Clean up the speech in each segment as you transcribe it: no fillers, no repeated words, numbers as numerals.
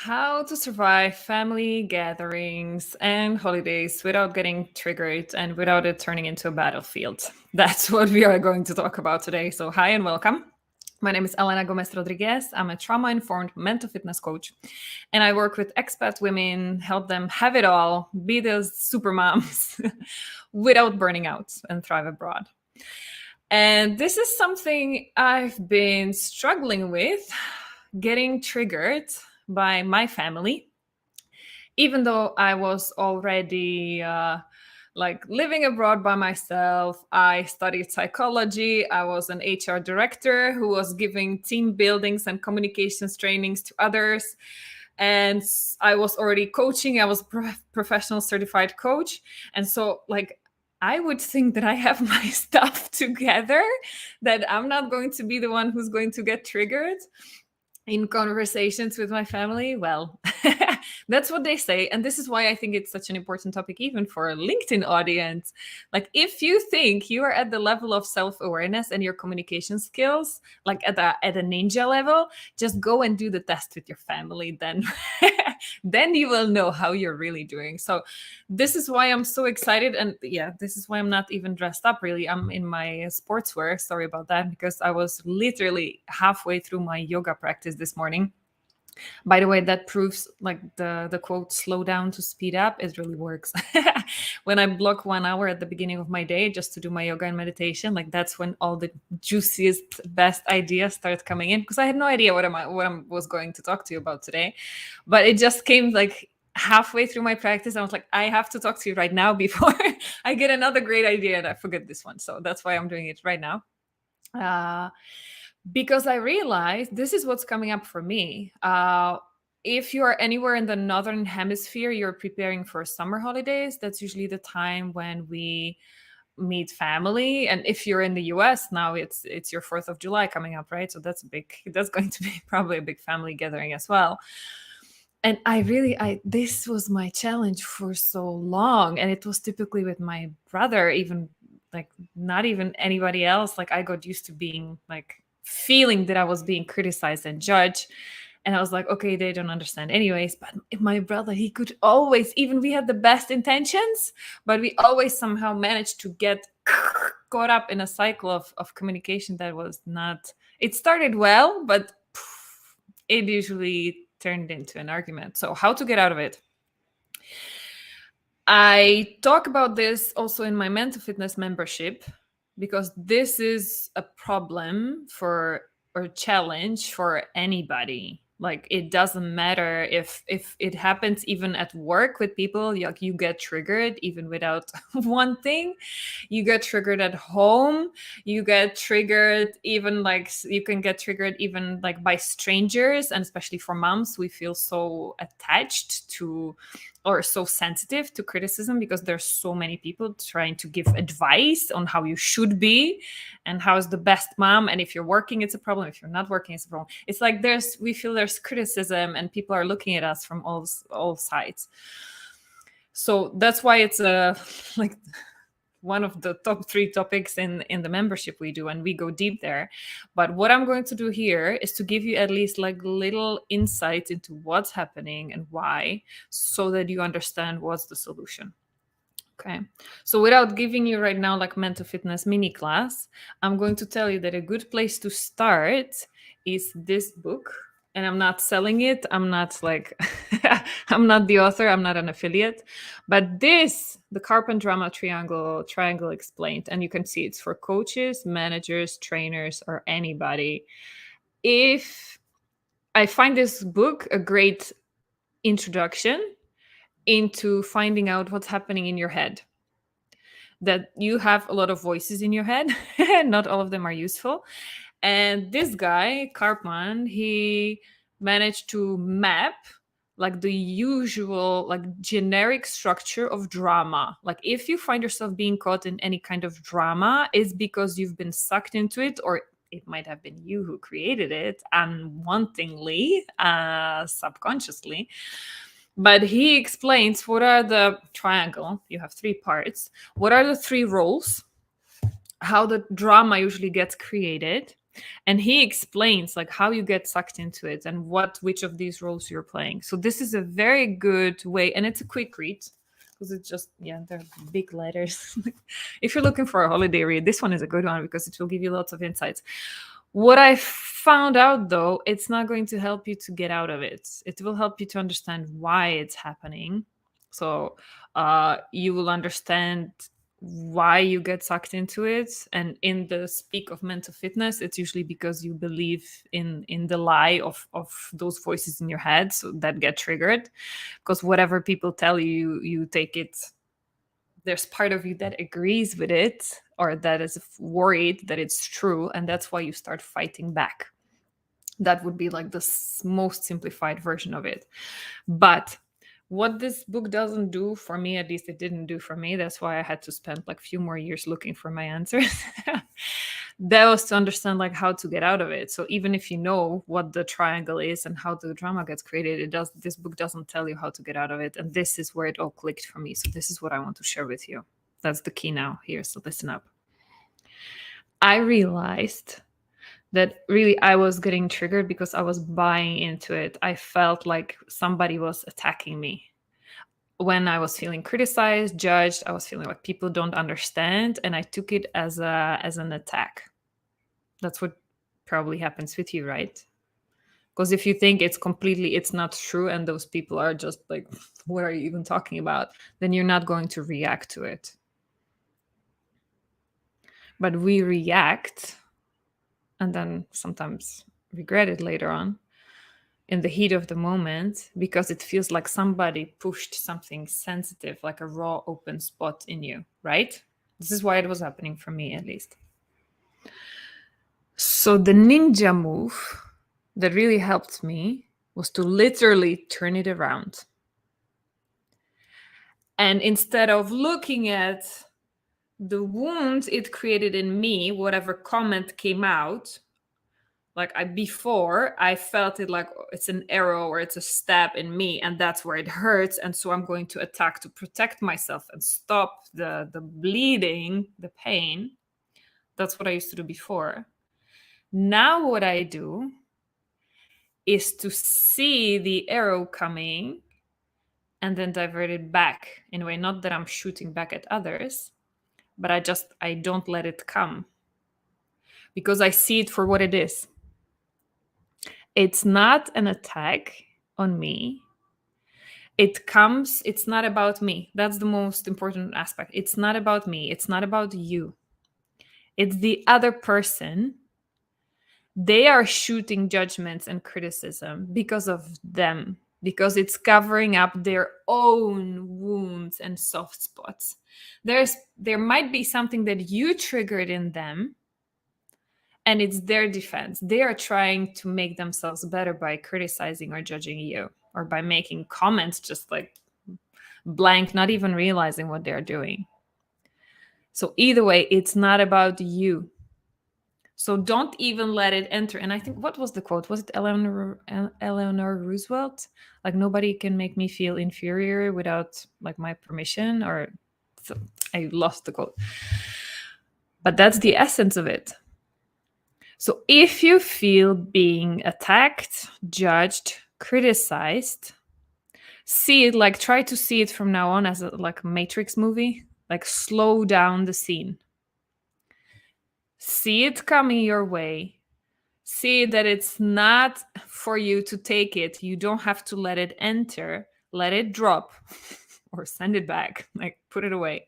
How to survive family gatherings and holidays without getting triggered and without it turning into a battlefield. That's what we are going to talk about today. So, hi and welcome. My name is Alena Gomez Rodriguez. I'm a trauma informed mental fitness coach, and I work with expat women, help them have it all, be those super moms without burning out and thrive abroad. And this is something I've been struggling with, getting triggered by my family, even though I was already like living abroad by myself. I studied psychology. I was an HR director who was giving team buildings and communications trainings to others. And I was already coaching. I was a professional certified coach. And so, like, I would think that I have my stuff together, that I'm not going to be the one who's going to get triggered in conversations with my family. Well, that's what they say. And this is why I think it's such an important topic, even for a LinkedIn audience. Like, if you think you are at the level of self-awareness and your communication skills, like at a ninja level, just go and do the test with your family. Then then you will know how you're really doing. So this is why I'm so excited. And yeah, this is why I'm not even dressed up really. I'm in my sportswear. Sorry about that, because I was literally halfway through my yoga practice this morning. By the way, that proves, like, the quote, slow down to speed up, it really works. When I block 1 hour at the beginning of my day just to do my yoga and meditation, like, that's when all the juiciest, best ideas start coming in, because I had no idea what I was going to talk to you about today. But it just came like halfway through my practice. I was like, I have to talk to you right now before I get another great idea and I forget this one. So that's why I'm doing it right now. Because I realized this is what's coming up for me. If you are anywhere in the northern hemisphere, you're preparing for summer holidays. That's usually the time when we meet family. And if you're in the US now, it's your 4th of July coming up, right? So that's going to be probably a big family gathering as well. And this was my challenge for so long. And it was typically with my brother, even, like, not even anybody else. Like, I got used to being, like, feeling that I was being criticized and judged. And I was like, okay, they don't understand anyways. But my brother, he could always, even we had the best intentions, but we always somehow managed to get caught up in a cycle of communication that was not, it started well, but it usually turned into an argument. So how to get out of it? I talk about this also in my mental fitness membership, because this is a problem or challenge for anybody. Like, it doesn't matter if it happens even at work with people. Like, you get triggered even without wanting. You get triggered at home. You get triggered even, like, you can get triggered even, like, by strangers. And especially for moms, we feel so attached to, or so sensitive to, criticism, because there's so many people trying to give advice on how you should be and how is the best mom. And if you're working, it's a problem. If you're not working, it's a problem. It's like we feel there's criticism and people are looking at us from all sides. So that's why it's like one of the top 3 topics in the membership we do, and we go deep there. But what I'm going to do here is to give you at least, like, little insight into what's happening and why, so that you understand what's the solution. Okay. So without giving you right now, like, mental fitness mini class, I'm going to tell you that a good place to start is this book. And I'm not selling it. I'm not, like, I'm not the author. I'm not an affiliate. But the Carpent Drama Triangle Explained. And you can see it's for coaches, managers, trainers, or anybody. If I find this book a great introduction into finding out what's happening in your head. That you have a lot of voices in your head. Not all of them are useful. And this guy, Karpman, he managed to map, like, the usual, like, generic structure of drama. Like, if you find yourself being caught in any kind of drama, it's because you've been sucked into it, or it might have been you who created it unwantingly, subconsciously. But he explains what are the triangle. You have 3 parts. What are the 3 roles? How the drama usually gets created, And he explains like how you get sucked into it and which of these roles you're playing. So this is a very good way, and it's a quick read because it's just, yeah, they're big letters. If you're looking for a holiday read, this one is a good one because it will give you lots of insights. What I found out though, it's not going to help you to get out of it. It will help you to understand why it's happening. So you will understand why you get sucked into it. And in the speak of mental fitness, it's usually because you believe in the lie of those voices in your head, so that get triggered. Because whatever people tell you, you take it. There's part of you that agrees with it or that is worried that it's true, and that's why you start fighting back. That would be like the most simplified version of it. But what this book doesn't do for me, at least it didn't do for me, that's why I had to spend like a few more years looking for my answers. That was to understand like how to get out of it. So even if you know what the triangle is and how the drama gets created, this book doesn't tell you how to get out of it. And this is where it all clicked for me. So this is what I want to share with you. That's the key now here, so listen up. I realized that really I was getting triggered because I was buying into it. I felt like somebody was attacking me. When I was feeling criticized, judged, I was feeling like people don't understand, and I took it as an attack. That's what probably happens with you, right? Because if you think it's not true and those people are just like, what are you even talking about? Then you're not going to react to it. But we react and then sometimes regret it later on in the heat of the moment because it feels like somebody pushed something sensitive, like a raw open spot in you, right? This is why it was happening for me, at least. So the ninja move that really helped me was to literally turn it around. And instead of looking at the wound it created in me, whatever comment came out, like before I felt it like it's an arrow or it's a stab in me, and that's where it hurts, and so I'm going to attack to protect myself and stop the bleeding, the pain. That's what I used to do before. Now what I do is to see the arrow coming and then divert it back in a way, not that I'm shooting back at others, but I don't let it come because I see it for what it is. It's not an attack on me. It's not about me. That's the most important aspect. It's not about me. It's not about you. It's the other person. They are shooting judgments and criticism because of them, because it's covering up their own wounds and soft spots. There might be something that you triggered in them, and it's their defense. They are trying to make themselves better by criticizing or judging you, or by making comments just like blank, not even realizing what they're doing. So either way, it's not about you. So don't even let it enter. And I think, what was the quote? Was it Eleanor Roosevelt? Like, nobody can make me feel inferior without like my permission, or so, I lost the quote. But that's the essence of it. So if you feel being attacked, judged, criticized, see it, like try to see it from now on as a like Matrix movie, like slow down the scene. See it coming your way. See that it's not for you to take it. You don't have to let it enter. Let it drop or send it back, like put it away.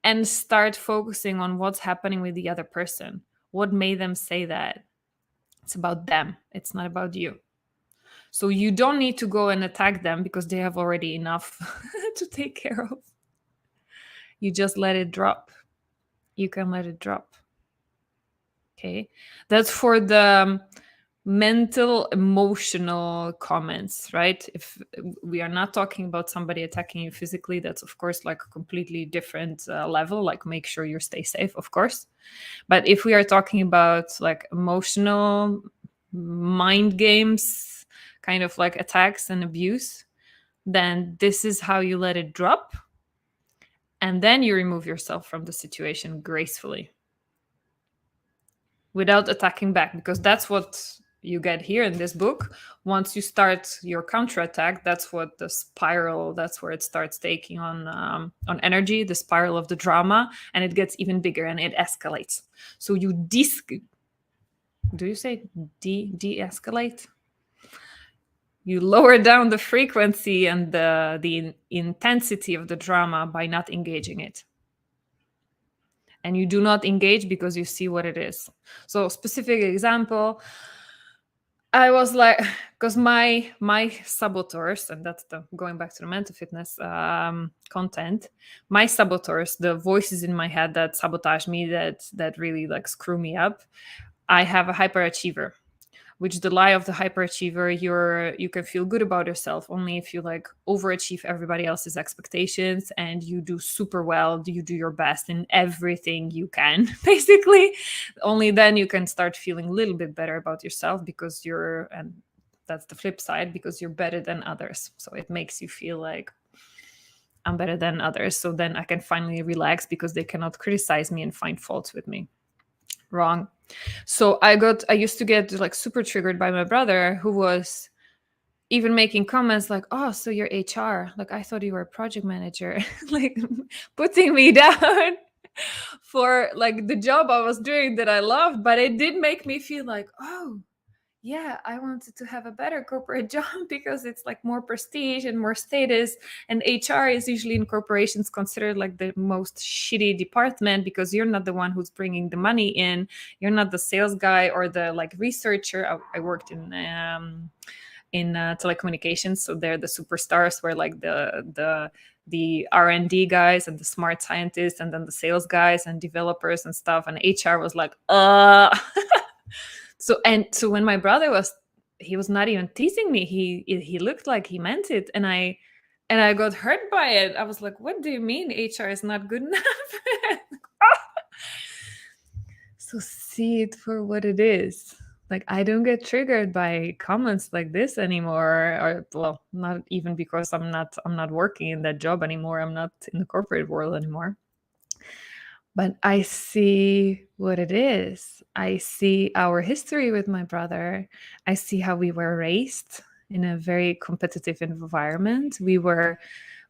And start focusing on what's happening with the other person. What made them say that? It's about them. It's not about you. So you don't need to go and attack them because they have already enough to take care of. You just let it drop. You can let it drop. Okay. That's for the mental, emotional comments, right? If we are not talking about somebody attacking you physically, that's of course like a completely different level. Like, make sure you stay safe, of course. But if we are talking about like emotional mind games, kind of like attacks and abuse, then this is how you let it drop. And then you remove yourself from the situation gracefully. without attacking back, because that's what you get here in this book. Once you start your counterattack, that's what the spiral, that's where it starts taking on energy, the spiral of the drama, and it gets even bigger and it escalates. So you do you say de-escalate? You lower down the frequency and the intensity of the drama by not engaging it. And you do not engage because you see what it is. So specific example, I was like, because my saboteurs, and that's the going back to the mental fitness content, my saboteurs, the voices in my head that sabotage me, that really like screw me up. I have a hyperachiever, which the lie of the hyperachiever, you can feel good about yourself only if you like overachieve everybody else's expectations and you do super well, you do your best in everything you can basically. Only then you can start feeling a little bit better about yourself, because and that's the flip side, because you're better than others, so it makes you feel like I'm better than others, so then I can finally relax because they cannot criticize me and find faults with me. Wrong. So I used to get like super triggered by my brother, who was even making comments like, "Oh, so you're HR? Like I thought you were a project manager," like putting me down for like the job I was doing that I loved. But it did make me feel like, oh, yeah, I wanted to have a better corporate job because it's like more prestige and more status. And HR is usually in corporations considered like the most shitty department, because you're not the one who's bringing the money in. You're not the sales guy or the like researcher. I worked in telecommunications, so they're the superstars, where like the R&D guys and the smart scientists, and then the sales guys and developers and stuff. And HR was like, So when my brother he was not even teasing me. He looked like he meant it, and I got hurt by it. I was like, "What do you mean HR is not good enough?" So see it for what it is. Like I don't get triggered by comments like this anymore, or well, not even because I'm not working in that job anymore. I'm not in the corporate world anymore. But I see what it is. I see our history with my brother. I see how we were raised in a very competitive environment. We were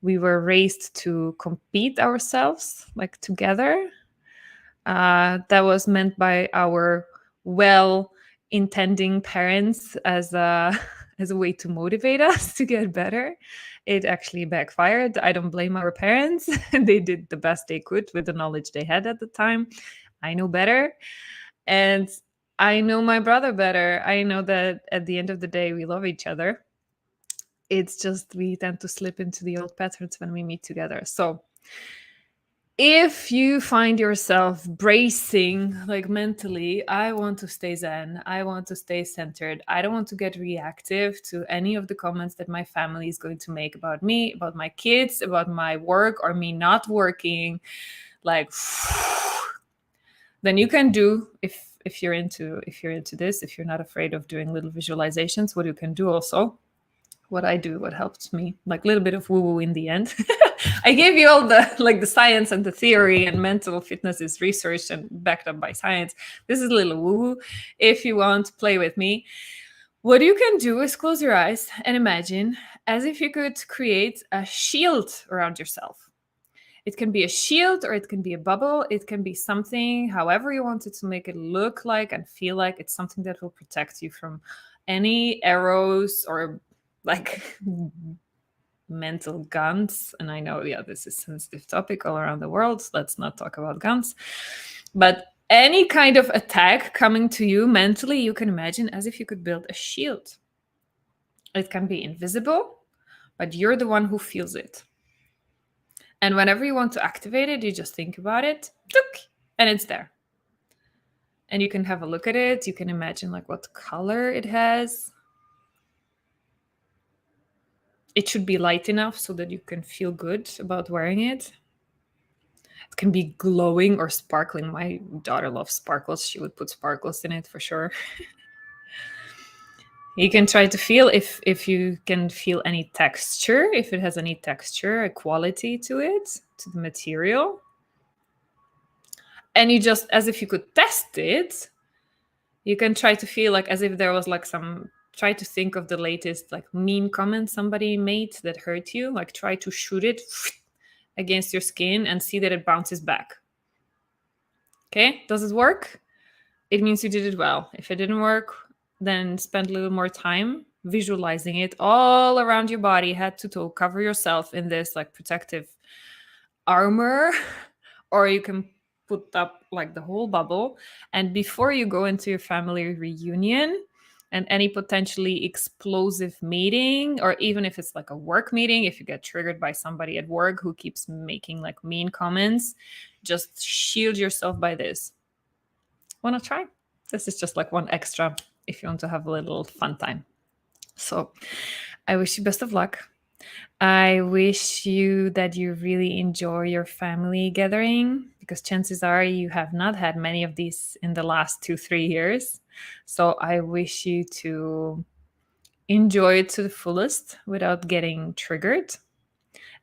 raised to compete ourselves like together. That was meant by our well-intending parents as a as a way to motivate us to get better. It actually backfired. I don't blame our parents. They did the best they could with the knowledge they had at the time. I know better. And I know my brother better. I know that at the end of the day, we love each other. It's just we tend to slip into the old patterns when we meet together. So if you find yourself bracing like mentally, I want to stay zen, I want to stay centered, I don't want to get reactive to any of the comments that my family is going to make about me, about my kids, about my work, or me not working, like then you can do, if you're into this, if you're not afraid of doing little visualizations, what you can do also, what I do, what helps me, like a little bit of woo-woo in the end. I gave you all the like the science and the theory, and mental fitness is researched and backed up by science. This is a little woo-woo. If you want to play with me, what you can do is close your eyes and imagine as if you could create a shield around yourself. It can be a shield, or it can be a bubble. It can be something, however you want it to make it look like and feel like. It's something that will protect you from any arrows or like mental guns. And I know, yeah, this is a sensitive topic all around the world, so let's not talk about guns. But any kind of attack coming to you mentally, you can imagine as if you could build a shield. It can be invisible, but you're the one who feels it. And whenever you want to activate it, you just think about it, and it's there. And you can have a look at it. You can imagine like what color it has. It should be light enough so that you can feel good about wearing it. It can be glowing or sparkling. My daughter loves sparkles. She would put sparkles in it for sure. You can try to feel if you can feel any texture, if it has any texture, a quality to it, to the material. And you just, as if you could test it, You can try to feel like as if there was like some, try to think of the latest like mean comment somebody made that hurt you. Like try to shoot it against your skin and see that it bounces back. Okay, does it work? It means you did it well. If it didn't work, then spend a little more time visualizing it all around your body, head to toe, cover yourself in this like protective armor, or you can put up like the whole bubble. And before you go into your family reunion and any potentially explosive meeting, or even if it's like a work meeting, if you get triggered by somebody at work who keeps making like mean comments, just shield yourself by this. Want to try? This is just like one extra if you want to have a little fun time. So I wish you best of luck. I wish you that you really enjoy your family gathering, because chances are you have not had many of these in the last 2-3 years. So I wish you to enjoy it to the fullest without getting triggered.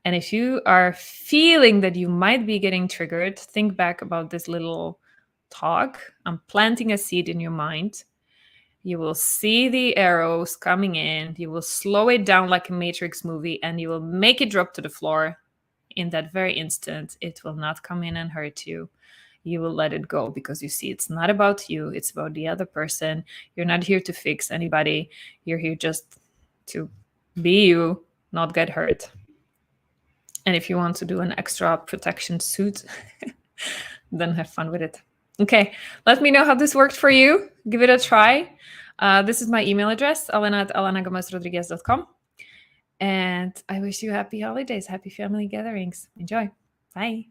And if you are feeling that you might be getting triggered, think back about this little talk. I'm planting a seed in your mind. You will see the arrows coming in. You will slow it down like a Matrix movie, and you will make it drop to the floor in that very instant. It will not come in and hurt you. You will let it go because you see it's not about you. It's about the other person. You're not here to fix anybody. You're here just to be you, not get hurt. And if you want to do an extra protection suit, then have fun with it. Okay, let me know how this worked for you. Give it a try. This is my email address, alena@alenagomezrodriguez.com. And I wish you happy holidays, happy family gatherings. Enjoy. Bye.